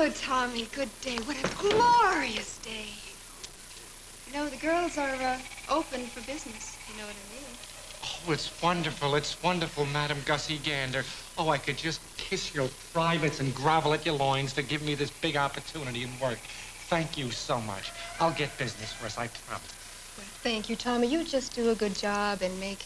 Oh, Tommy, good day. What a glorious day. You know, the girls are open for business, if you know what I mean. Oh, it's wonderful, Madam Gussie Gander. Oh, I could just kiss your privates and grovel at your loins to give me this big opportunity in work. Thank you so much. I'll get business for us, I promise. Well, thank you, Tommy. You just do a good job and make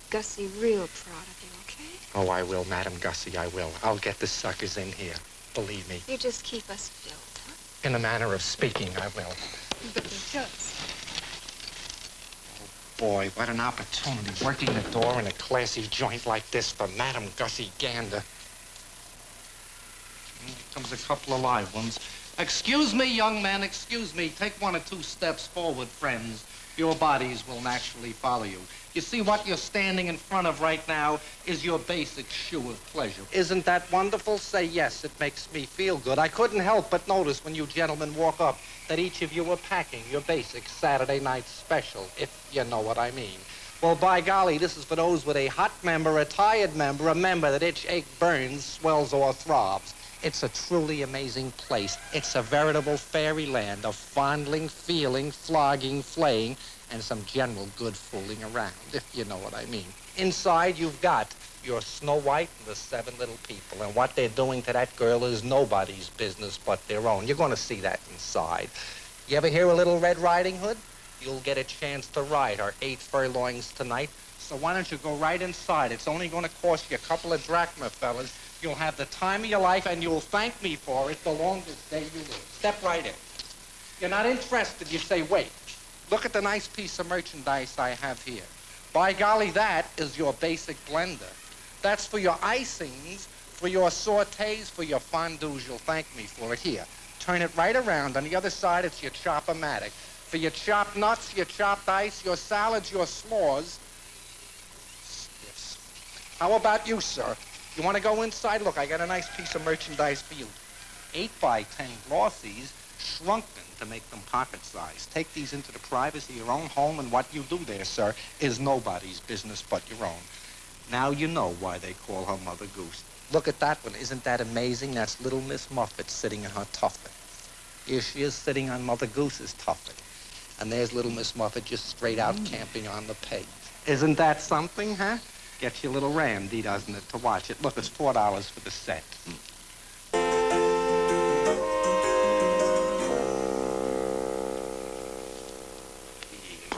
Gussie real proud of you, okay? Oh, I will, Madam Gussie, I will. I'll get the suckers in here. Believe me. You just keep us filled, huh? In a manner of speaking, I will. But just. Boy, what an opportunity, working the door in a classy joint like this for Madam Gussie Gander. Here comes a couple of live ones. Excuse me, young man, excuse me. Take 1 or 2 steps forward, friends. Your bodies will naturally follow you. You see, what you're standing in front of right now is your basic shoe of pleasure. Isn't that wonderful? Say yes, it makes me feel good. I couldn't help but notice when you gentlemen walk up that each of you were packing your basic Saturday night special, if you know what I mean. Well, by golly, this is for those with a hot member, a tired member, a member that itch, ache, burns, swells, or throbs. It's a truly amazing place. It's a veritable fairyland of fondling, feeling, flogging, flaying, and some general good fooling around, if you know what I mean. Inside, you've got your Snow White and the 7 little people, and what they're doing to that girl is nobody's business but their own. You're going to see that inside. You ever hear of Little Red Riding Hood? You'll get a chance to ride her 8 furlongs tonight, so why don't you go right inside? It's only going to cost you a couple of drachma, fellas. You'll have the time of your life, and you'll thank me for it the longest day you live. Step right in. You're not interested, you say, wait. Look at the nice piece of merchandise I have here. By golly, that is your basic blender. That's for your icings, for your sautés, for your fondues. You'll thank me for it. Here, turn it right around. On the other side, it's your chop-o-matic. For your chopped nuts, your chopped ice, your salads, your s'mores. Stiffs. How about you, sir? You want to go inside? Look, I got a nice piece of merchandise for you. 8x10 glossies, shrunken to make them pocket-sized. Take these into the privacy of your own home, and what you do there, sir, is nobody's business but your own. Now you know why they call her Mother Goose. Look at that one. Isn't that amazing? That's little Miss Muffet sitting in her tuffet. Here she is sitting on Mother Goose's tuffet. And there's little Miss Muffet just straight out camping on the peg. Isn't that something, huh? Gets you a little randy, doesn't it, to watch it? Look, it's $4 for the set.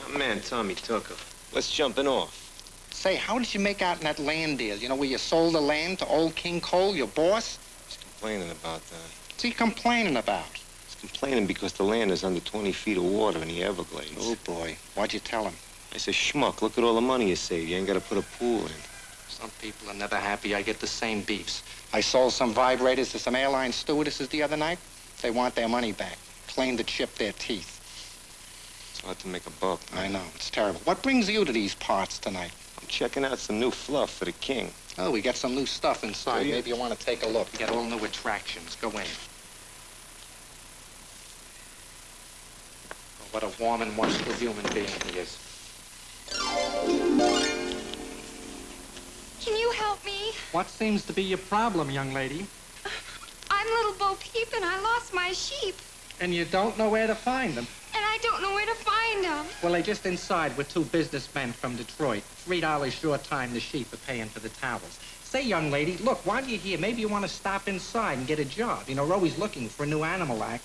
My man, Tommy Tucker. Let's jumping off. Say, how did you make out in that land deal? You know, where you sold the land to old King Cole, your boss? He's complaining about that. What's he complaining about? He's complaining because the land is under 20 feet of water in the Everglades. Oh, boy. What'd you tell him? I said, schmuck, look at all the money you saved. You ain't got to put a pool in. Some people are never happy. I get the same beefs. I sold some vibrators to some airline stewardesses the other night. They want their money back. Claim to chip their teeth. It's hard to make a buck. I know. It's terrible. What brings you to these parts tonight? I'm checking out some new fluff for the king. Oh, we got some new stuff inside. Oh, yeah. Maybe you want to take a look. We got all new attractions. Go in. Oh, what a warm and wonderful human being he is. Can you help me? What seems to be your problem, young lady? I'm little Bo Peep, and I lost my sheep. And you don't know where to find them? And I don't know where to find them. Well, they're just inside with 2 businessmen from Detroit. $3 short time the sheep are paying for the towels. Say, young lady, look, while you're here, maybe you want to stop inside and get a job. You know, we're always looking for a new animal act.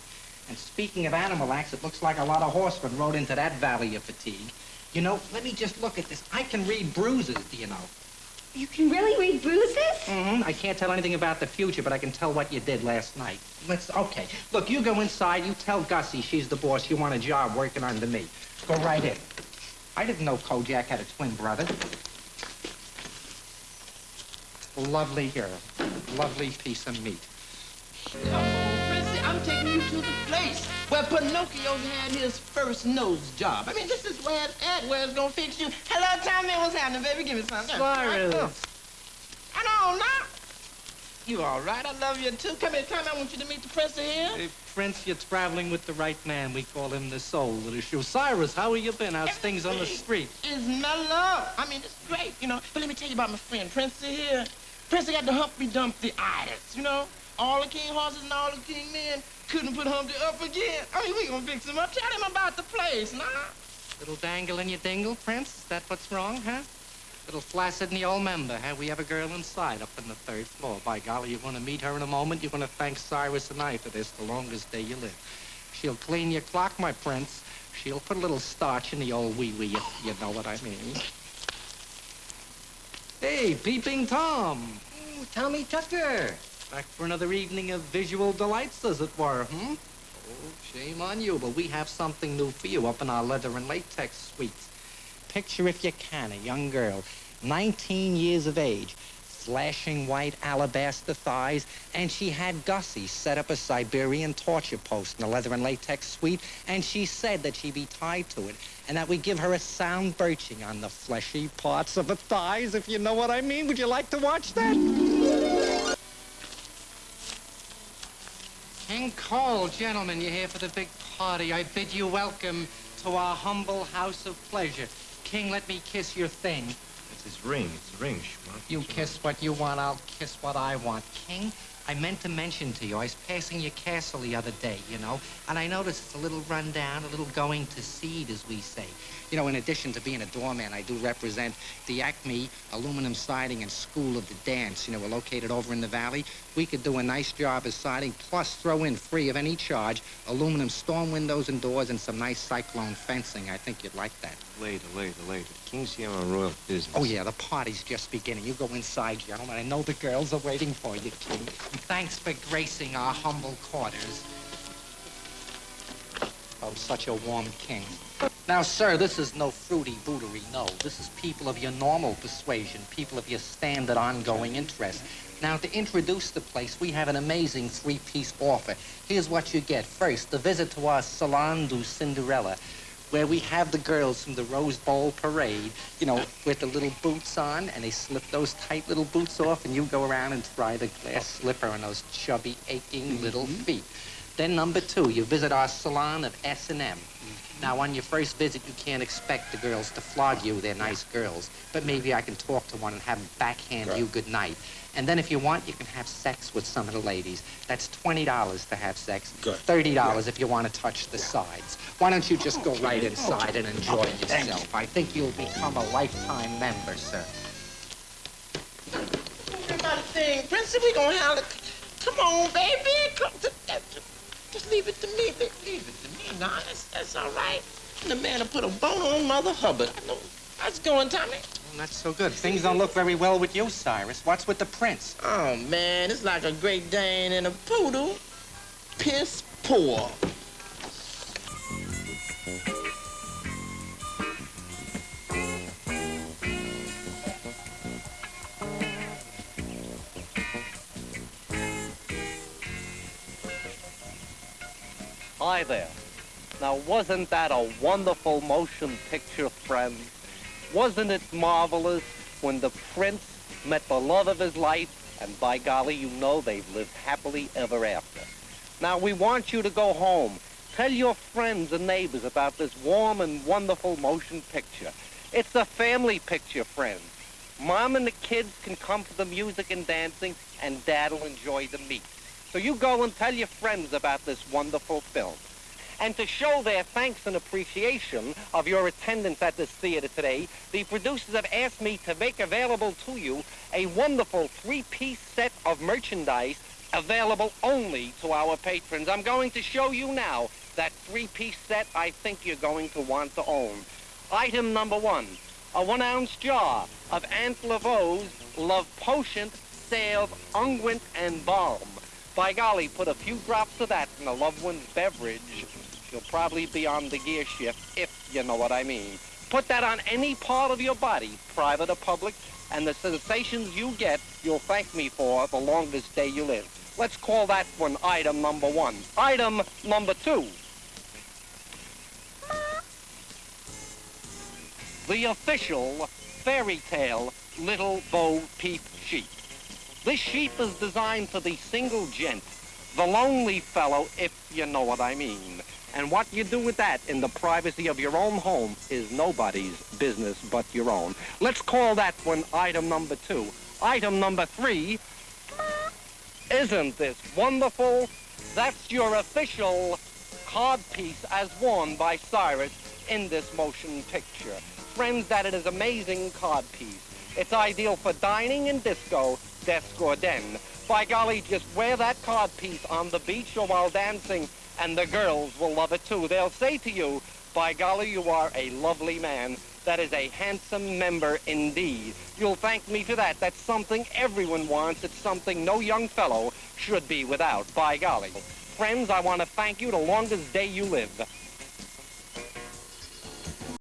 And speaking of animal acts, it looks like a lot of horsemen rode into that valley of fatigue. You know, let me just look at this. I can read bruises, do you know? You can really read bruises? I can't tell anything about the future, but I can tell what you did last night. Okay. Look, you go inside, you tell Gussie she's the boss, you want a job working under me. Go right in. I didn't know Kojak had a twin brother. Lovely girl. Lovely piece of meat. Come on, Prissy, I'm taking you to the place where Pinocchio had his first nose job. I mean, this is where it's at, where it's gonna fix you. Hello, Tommy, what's happening, baby? Give me something. Cyrus. I don't know. You all right? I love you, too. Come here, Tommy, I want you to meet the Prince here. Hey, Prince, you're traveling with the right man. We call him the soul of the shoe. Cyrus, how have you been? How's things on the street? It's mellow. I mean, it's great, you know. But let me tell you about my friend, Prince here. Prince got the Humpty Dumpty itis, you know. all the king horses and all the king men couldn't put Humpty up again. I mean, we gonna fix him up. Tell him about the place, nah. Little dangle in your dingle, Prince? Is that what's wrong, huh? Little flaccid in the old member, huh? We have a girl inside up on the 3rd floor. By golly, you're gonna meet her in a moment. You're gonna thank Cyrus and I for this the longest day you live. She'll clean your clock, my prince. She'll put a little starch in the old wee-wee, if you know what I mean. Hey, Peeping Tom. Oh, Tommy Tucker. Back for another evening of visual delights, as it were, Oh, shame on you, but we have something new for you up in our leather and latex suites. Picture, if you can, a young girl, 19 years of age, flashing white alabaster thighs, and she had Gussie set up a Siberian torture post in a leather and latex suite, and she said that she'd be tied to it, and that we give her a sound birching on the fleshy parts of the thighs, if you know what I mean. Would you like to watch that? King Cole, gentlemen, you're here for the big party. I bid you welcome to our humble house of pleasure. King, let me kiss your thing. It's his ring. It's a ring, Schmuck. You kiss what you want, I'll kiss what I want. King, I meant to mention to you, I was passing your castle the other day, and I noticed it's a little run down, a little going to seed, as we say. In addition to being a doorman, I do represent the Acme Aluminum Siding and School of the Dance. We're located over in the valley. We could do a nice job of siding, plus throw in, free of any charge, aluminum storm windows and doors and some nice cyclone fencing. I think you'd like that. Later. The King's here on royal business. Oh, yeah, the party's just beginning. You go inside, gentlemen. I know the girls are waiting for you, King. And thanks for gracing our humble quarters. Oh, such a warm king. Now, sir, this is no fruity bootery, no. This is people of your normal persuasion, people of your standard ongoing interest. Now, to introduce the place, we have an amazing 3-piece offer. Here's what you get. First, the visit to our Salon du Cinderella, where we have the girls from the Rose Bowl parade, with the little boots on, and they slip those tight little boots off, and you go around and try the glass slipper on those chubby, aching little feet. Then number 2, you visit our salon of S&M. Now, on your first visit, you can't expect the girls to flog you. They're nice girls. But maybe I can talk to one and have them backhand you good night. And then if you want, you can have sex with some of the ladies. That's $20 to have sex. Good. $30 if you want to touch the sides. Why don't you just go right inside and enjoy yourself? I think you'll become a lifetime member, sir. About a thing, Princey, we gonna have it. Come on, baby. Just leave it to me, baby. Leave it to me. Nah, that's all right. The man will put a bone on Mother Hubbard. I know. How's it going, Tommy? Well, not so good. Things don't look very well with you, Cyrus. What's with the prince? Oh, man, it's like a Great Dane and a poodle. Piss poor. Hi there. Now, wasn't that a wonderful motion picture, friend? Wasn't it marvelous when the prince met the love of his life, and by golly, they've lived happily ever after. Now, we want you to go home. Tell your friends and neighbors about this warm and wonderful motion picture. It's a family picture, friends. Mom and the kids can come for the music and dancing, and Dad will enjoy the meat. So you go and tell your friends about this wonderful film. And to show their thanks and appreciation of your attendance at this theater today, the producers have asked me to make available to you a wonderful 3-piece set of merchandise available only to our patrons. I'm going to show you now that 3-piece set I think you're going to want to own. Item number 1, a 1-ounce jar of Aunt Laveau's Love Potion, Salve, Unguent, and Balm. By golly, put a few drops of that in a loved one's beverage. She'll probably be on the gear shift, if you know what I mean. Put that on any part of your body, private or public, and the sensations you get, you'll thank me for the longest day you live. Let's call that one item number 1. Item number 2. The official fairy tale Little Bo Peep sheep. This sheep is designed for the single gent, the lonely fellow, if you know what I mean. And what you do with that in the privacy of your own home is nobody's business but your own. Let's call that one item number 2. Item number 3, Isn't this wonderful? That's your official cod piece as worn by Cyrus in this motion picture. Friends, that it is amazing cod piece. It's ideal for dining and disco, desk or den. By golly, just wear that cod piece on the beach or while dancing, and the girls will love it too. They'll say to you, by golly, you are a lovely man. That is a handsome member indeed. You'll thank me for that. That's something everyone wants. It's something no young fellow should be without, by golly. Friends, I want to thank you the longest day you live.